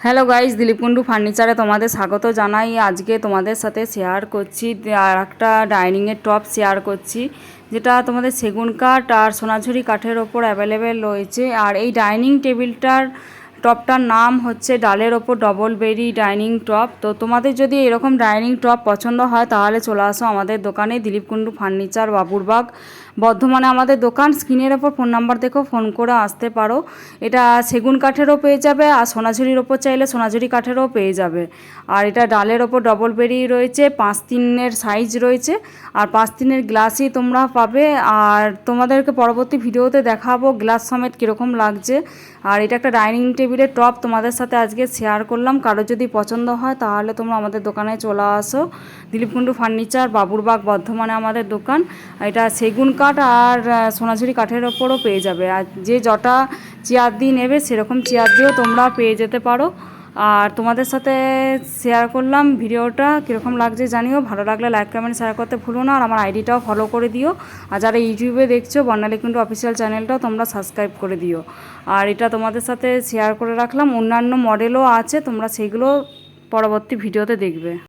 Hello guys, Dilip Kundu ফার্নিচারে তোমাদের স্বাগত জানাই। আজকে তোমাদের সাথে শেয়ার করছি আর একটা ডাইনিংয়ের টপ শেয়ার করছি, যেটা তোমাদের সেগুন কাঠ আর সোনাঝুরি কাঠের ওপর অ্যাভেলেবেল রয়েছে। আর এই ডাইনিং টেবিলটার টপটার নাম হচ্ছে ডালের ওপর ডবল বেরি ডাইনিং টপ। তো তোমাদের যদি এরকম ডাইনিং টপ পছন্দ হয় তাহলে চলে আসো আমাদের দোকানে, দিলীপ কুন্ডু ফার্নিচার, বাবুরবাগ, বর্ধমানে আমাদের দোকান। স্ক্রিনের ওপর ফোন নাম্বার দেখো, ফোন করে আসতে পারো। এটা সেগুন কাঠেরও পেয়ে যাবে, আর সোনাঝুরির ওপর চাইলে সোনাঝুরি কাঠেরও পেয়ে যাবে। আর এটা ডালের ওপর ডবল বেরি রয়েছে, 5-3 সাইজ রয়েছে, আর 5-3 গ্লাসই তোমরা পাবে। আর তোমাদেরকে পরবর্তী ভিডিওতে দেখাবো গ্লাস সমেত কীরকম লাগছে। আর এটা একটা ডাইনিং টেবিলের টপ তোমাদের সাথে আজকে শেয়ার করলাম। কারো যদি পছন্দ হয় তাহলে তোমরা আমাদের দোকানে চলে আসো, দিলীপ কুন্ডু ফার্নিচার, বাবুরবাগ, বর্ধমানে আমাদের দোকান। এটা সেগুন কাঠ আর সোনাঝুরি কাঠের ওপরও পেয়ে যাবে। আর যে যটা চেয়ার দিয়ে নেবে সেরকম চেয়ার দিয়েও তোমরা পেয়ে যেতে পারো। আর তোমাদের সাথে শেয়ার করলাম ভিডিওটা, কীরকম লাগছে জানিও। ভালো লাগলে লাইক কমেন্ট শেয়ার করতে ভুলো না। আর আমার আইডিটাও ফলো করে দিও। আর যারা ইউটিউবে দেখছো, বর্ণালী কুন্ডু অফিসিয়াল চ্যানেলটাও তোমরা সাবস্ক্রাইব করে দিও। আর এটা তোমাদের সাথে শেয়ার করে রাখলাম। অন্যান্য মডেলও আছে, তোমরা সেইগুলো পরবর্তী ভিডিওতে দেখবে।